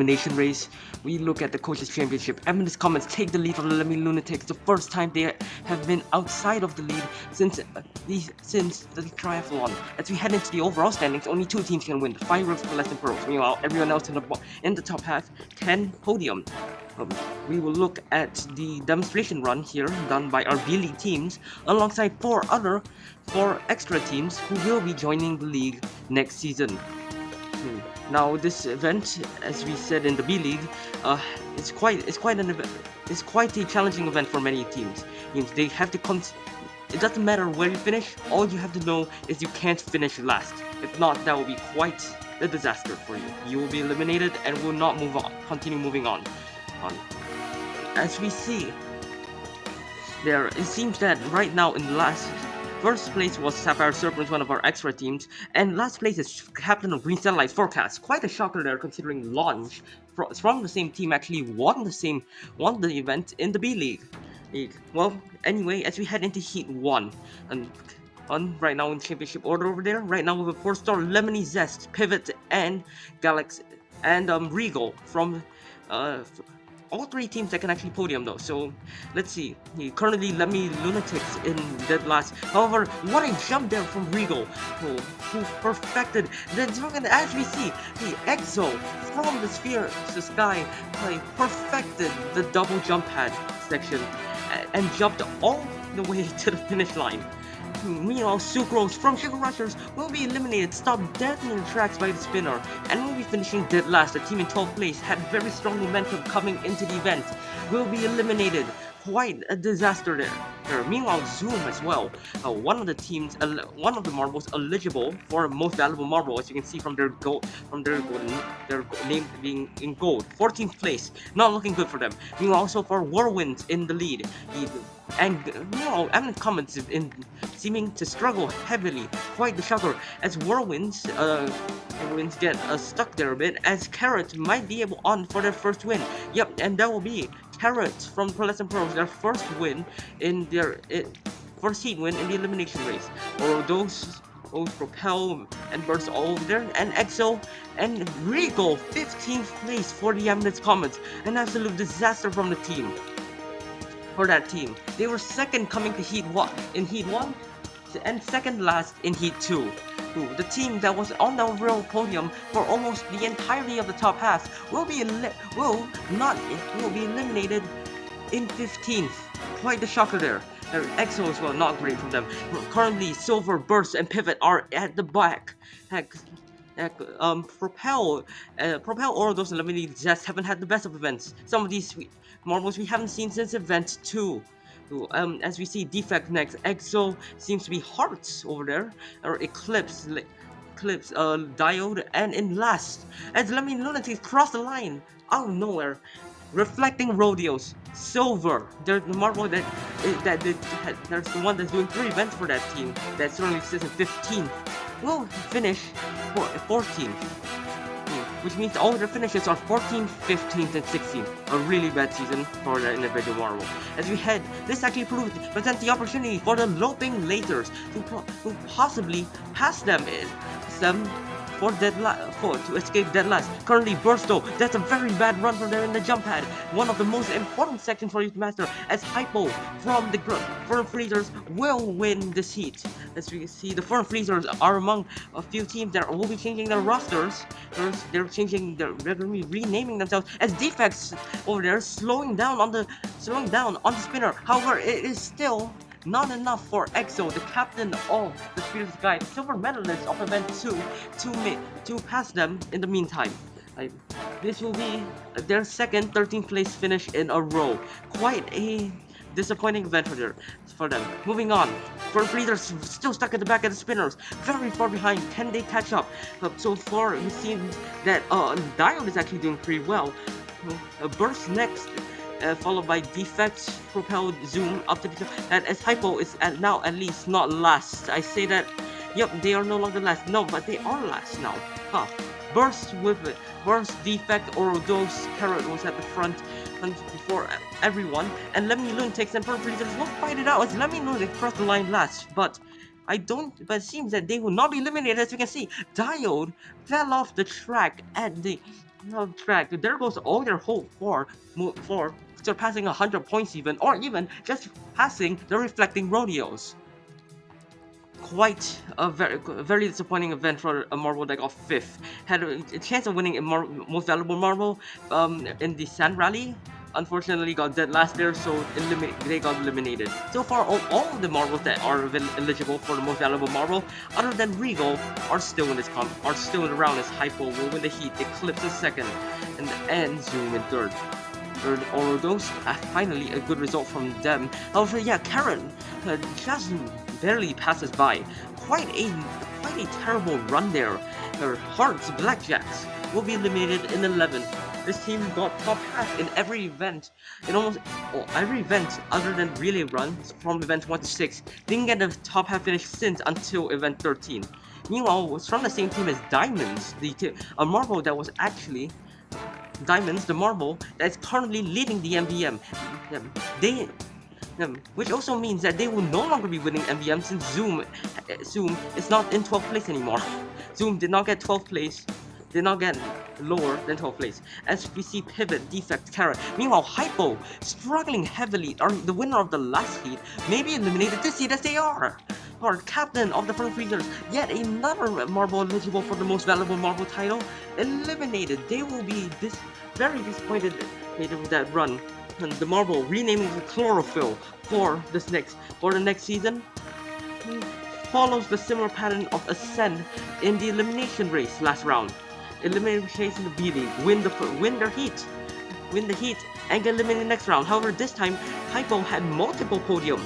elimination race. We look at the coaches championship. Amethyst Comets take the lead from the Lemony Lunatics, the first time they have been outside of the lead since the triathlon. As we head into the overall standings, only 2 teams can win: the Fireworks, Pearlescent, and Pearls. Meanwhile, everyone else in the top half can podium. We will look at the demonstration run here done by our B League teams alongside 4 extra teams who will be joining the league next season. Now, this event, as we said in the B League, it's quite a challenging event for many teams. They have to it doesn't matter where you finish. All you have to know is you can't finish last. If not, that will be quite a disaster for you. You will be eliminated and will not continue moving on. As we see, it seems that right now in first place was Sapphire Serpents, one of our extra teams, and last place is Captain of Green Satellite Forecast. Quite a shocker there, considering Launch from the same team actually won the event in the B League. Well, anyway, as we head into Heat 1, and right now in championship order over there, right now we have a 4-star Lemony, Zest, Pivot, and Galaxy, and Regal from all 3 teams that can actually podium though. So let's see. Currently Lemony Lunatics in dead last. However, what a jump there from Regal, who perfected the dragon. As we see, the EXO from the sphere to the sky perfected the double jump pad section and jumped all the way to the finish line. Meanwhile, Sucrose from Sugar Rushers will be eliminated, stopped dead in the tracks by the spinner, and will be finishing dead last. The team in 12th place had very strong momentum coming into the event, will be eliminated. Quite a disaster there. Meanwhile, Zoom as well, one of the marbles eligible for most valuable marble, as you can see from their name being in gold. 14th place, not looking good for them. Meanwhile, also for Whirlwinds in the lead. And Amethyst Comets seeming to struggle heavily. Quite the shocker, as Whirlwinds get stuck there a bit, as Carrot might be able on for their first win. Yep, and that will be Carrot from Pearlescent Pearls, their first win in their first heat win in the elimination race. Rodeos, Propel, and Burst all over there, and EXO and Regal, 15th place for the Amethyst Comets. An absolute disaster from the team. For that team, they were second coming to Heat 1 and second last in Heat 2. The team that was on the real podium for almost the entirety of the top half will be eliminated in 15th. Quite the shocker there. EXO as well, not great from them. Currently, Silver, Burst, and Pivot are at the back. Propel or those Lemony just haven't had the best of events. Some of these marbles we haven't seen since event 2. As we see Defect next, EXO seems to be Hearts over there, or Eclipse, Diode, and in last, as Lemony Lunatics cross the line out of nowhere, reflecting Rodeos, Silver. There's the marble there's the one that's doing 3 events for that team. That certainly sits at 15th. Will finish 14th. Which means all their finishes are 14th, 15th, and 16th. A really bad season for the individual marble. As we head, this actually presents the opportunity for the Loping Laters to possibly pass them to escape dead last. Currently, Bursto, that's a very bad run from there in the jump pad. One of the most important sections for you to master, as Hypo from the Fern Freezers will win this heat. As we see, the Fern Freezers are among a few teams that will be changing their rosters. They're going to be renaming themselves as Defects over there, slowing down on the spinner. However, it is still not enough for EXO, the captain of the Spears Sky, the silver medalist of event 2, to pass them in the meantime. This will be their second 13th place finish in a row. Quite a disappointing event for them. Moving on, Fern Freezers still stuck at the back of the spinners, very far behind. Can they catch up? So far, it seems that Diode is actually doing pretty well. Burst next, followed by Defect, Propel, Zoom up to the and as Hypo is now at least not last. I say that, yep, they are no longer last. No, but they are last now. Burst, Defect, or Rodeos, Carrot was at the front before everyone, and Lemony Lunatics and Fern Freezers will fight it out as Lemony Lunatics crossed the line last, but it seems that they will not be eliminated. As you can see, Diode fell off the track at the no track. There goes all their hope for surpassing 100 points even, or even just passing the reflecting Rodeos. Quite a very disappointing event for a marble deck of 5th. Had a chance of winning a most valuable marble in the Sand Rally. Unfortunately, got dead last year, so they got eliminated. So far, all of the marbles that are eligible for the most valuable marble, other than Regal, are still in this are still in the round as Hypo will win the Heat, Eclipse is second, and Zoom in third. Rodeos, finally a good result from them. However, yeah, Karen just barely passes by. Quite a terrible run there. Her Hearts Blackjacks will be eliminated in 11th. This team got top half in every event. In almost every event other than relay runs from event 1 to 6. Didn't get a top half finish since until event 13. Meanwhile, was from the same team as Diamonds, a marble that was actually Diamonds, the marble that is currently leading the MVM. They, which also means that they will no longer be winning MVM since Zoom is not in 12th place anymore. Zoom did not get 12th place, did not get lower than 12th place. As we see Pivot, Defect, Carrot. Meanwhile, Hypo, struggling heavily, are the winner of the last heat, may be eliminated this heat as they are. Or captain of the Fern Freezers, yet another marble eligible for the most valuable marble title, eliminated. They will be very disappointed with that run. And the marble renaming the Chlorophyll for the next season follows the similar pattern of Ascend in the elimination race last round. Elimination in the B League, win the heat, and get eliminated next round. However, this time Hypo had multiple podiums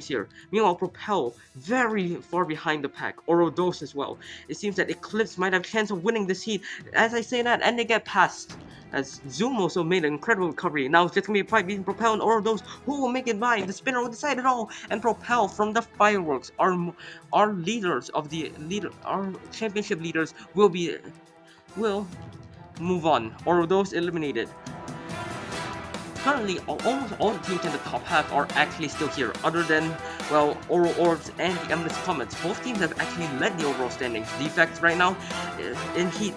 here. Meanwhile, Propel very far behind the pack. Rodeos as well. It seems that Eclipse might have a chance of winning this heat. As I say that, and they get passed. As Zoom also made an incredible recovery. Now it's just gonna be a fight between Propel and Rodeos. Who will make it by? The spinner will decide it all. And Propel from the fireworks, our championship leaders will move on. Rodeos eliminated. Currently, almost all the teams in the top half are actually still here, other than, well, Orbs and the Amethyst Comets. Both teams have actually led the overall standings. Defects right now in Heat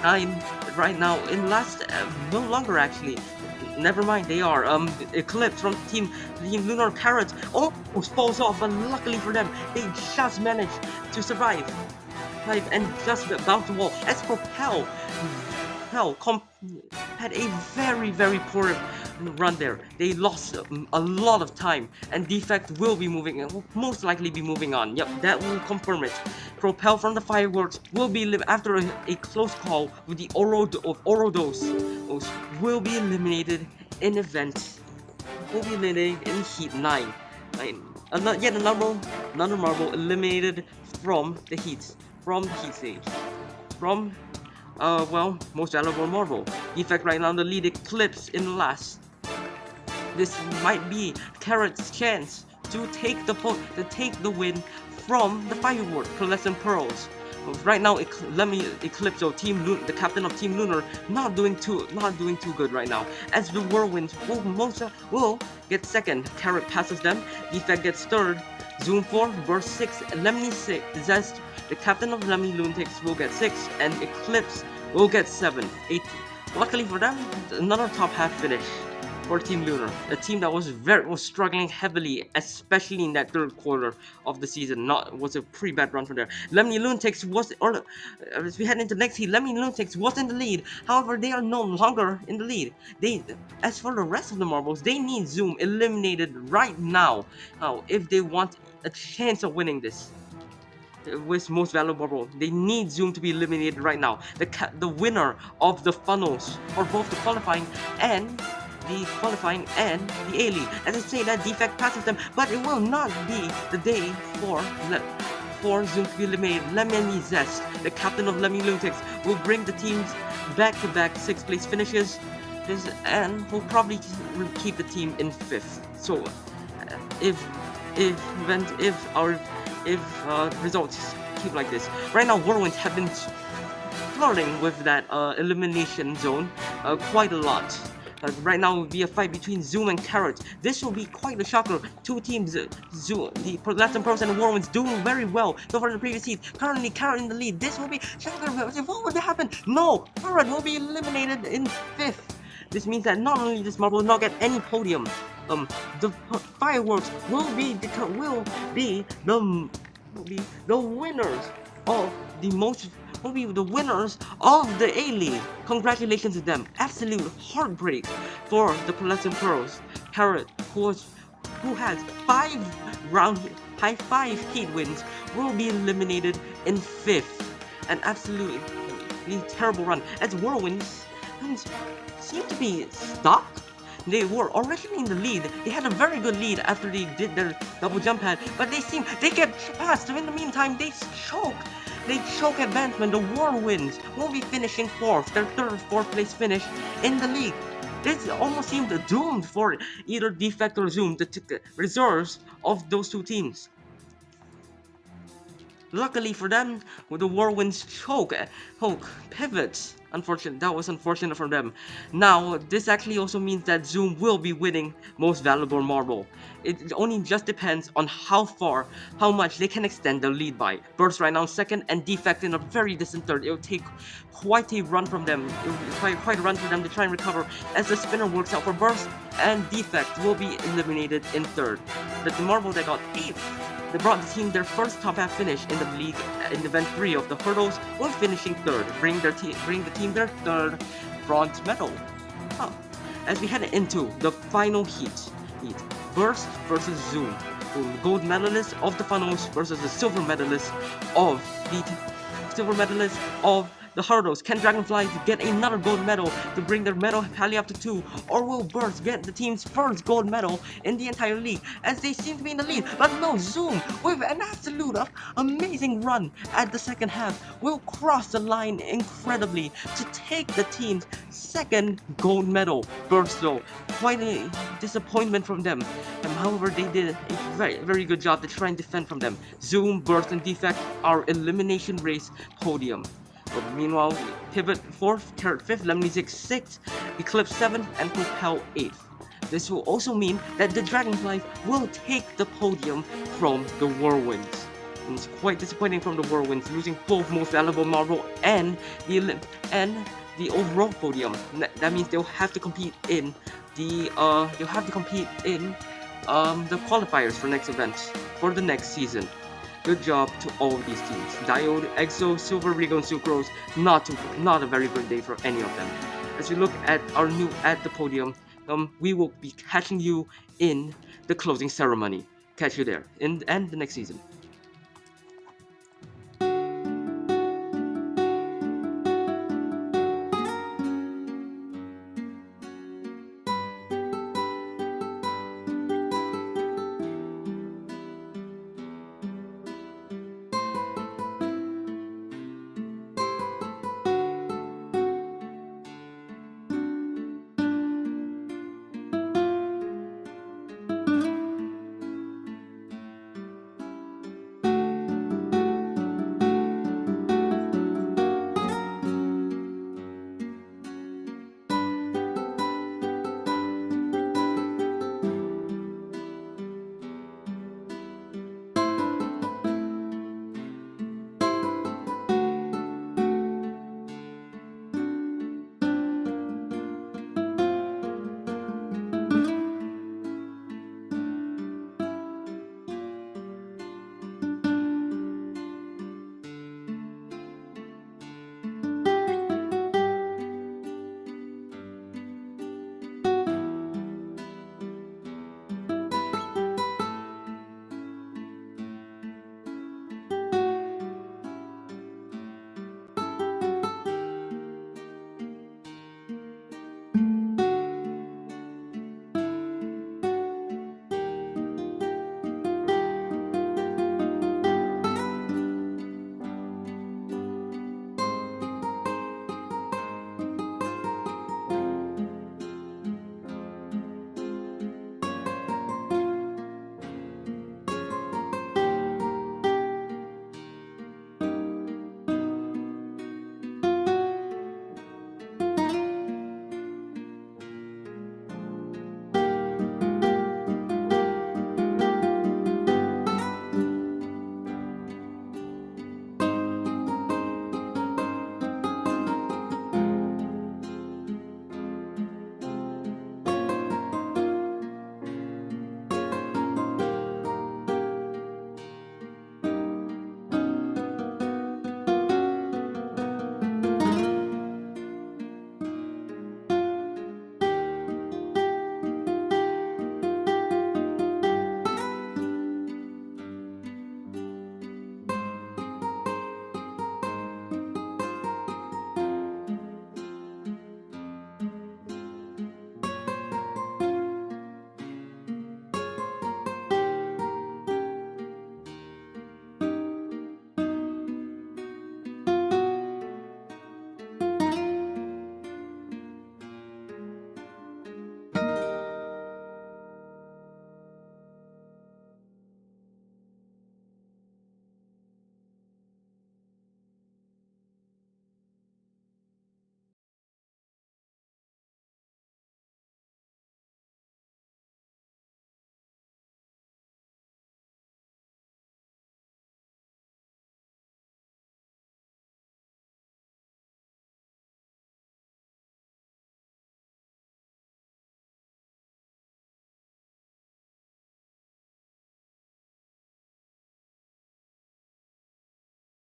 9 right now in last, no longer actually. Never mind, they are. Eclipse from Team Lunar Carrots almost falls off, but luckily for them, they just managed to survive. And just bounce the wall. As Propel had a very poor run there. They lost a lot of time, and Defect will most likely be moving on. Yep, that will confirm it. Propel from the fireworks will be after a close call with the Rodeos will be eliminated in Heat 9. Yet another marble eliminated from the heat stage. Most valuable marble. Defect right now in the lead, Eclipse in last. This might be Carrot's chance to take the win from the firework, Pearlescent Pearls. Right now, Eclipse, the captain of Team Lunar, not doing too good right now. As the Whirlwinds will get second, Carrot passes them. Defect gets third. Zoom 4, Burst 6, Lemony 6, Zest, the captain of Lemony Lunatics will get 6, and Eclipse will get 7. 8. Luckily for them, another top half finish for Team Lunar, a team that was struggling heavily, especially in that third quarter of the season. Was a pretty bad run for there. Lemony Lunatics as we head into next heat, Lemony Lunatics was in the lead. However, they are no longer in the lead. As for the rest of the marbles, they need Zoom eliminated right now. If they want a chance of winning this with most valuable marble, they need Zoom to be eliminated right now. The winner of the funnels for both the qualifying and the A-League. As I say, that Defect passes them, but it will not be the day for Zoom to be eliminated. Lemony Zest, the captain of Lemony Lunatics, will bring the teams back-to-back 6th place finishes, and will probably keep the team in 5th. So, if results keep like this, right now Whirlwinds have been flirting with that elimination zone quite a lot. Right now will be a fight between Zoom and Carrot. This will be quite a shocker. Two teams, Zoom, the Pearlescent Pros and the Whirlwinds, doing very well so far in the previous heat. Currently, Carrot in the lead. This will be shocker. What would happen? No, Carrot will be eliminated in 5th. This means that not only does Marble not get any podium, the fireworks will be the winners of the most will be the winners of the A-League. Congratulations to them. Absolute heartbreak for the Pearlescent Pros. Carrot, who has 5 heat wins, will be eliminated in 5th. An absolutely terrible run as Whirlwinds seem to be stuck. They were originally in the lead. They had a very good lead after they did their double jump pad, but they get passed. In the meantime, they choke advancement. The Whirlwinds will be finishing 4th, their 3rd or 4th place finish in the league. This almost seemed doomed for either Defect or Zoom, the reserves of those two teams. Luckily for them, the Whirlwinds pivots. That was unfortunate for them. Now, this actually also means that Zoom will be winning Most Valuable Marble. It only just depends on how much they can extend their lead by. Burst right now 2nd and Defect in a very distant 3rd. It will take quite a run from them. It will be quite a run for them to try and recover as the spinner works out for Burst, and Defect will be eliminated in 3rd. The Marble that got 8th. They brought the team their first top half finish in the league in event 3 of the hurdles, while finishing 3rd, bring the team their 3rd bronze medal. As we head into the final heat, Burst versus Zoom, the gold medalist of the finals versus the silver medalist of the hurdles. Can Dragonflies get another gold medal to bring their medal tally up to 2, or will Burst get the team's first gold medal in the entire league, as they seem to be in the lead? But no, Zoom, with an absolute amazing run at the second half, will cross the line incredibly to take the team's 2nd gold medal. Burst, though, quite a disappointment from them. However, they did a very, very good job to try and defend from them. Zoom, Burst, and Defect are elimination race podium. But meanwhile, Pivot 4th, Carrot 5th, Lemony 6th, Eclipse 7th, and Propel 8th. This will also mean that the Dragonflies will take the podium from the Whirlwinds. And it's quite disappointing from the Whirlwinds, losing both Most Valuable Marble and the overall podium. That means they'll have to compete in the qualifiers for next events for the next season. Good job to all these teams. Diode, EXO, Silver, Rigo, and Sucrose, not a very good day for any of them. As we look at the podium, we will be catching you in the closing ceremony. Catch you there and the next season.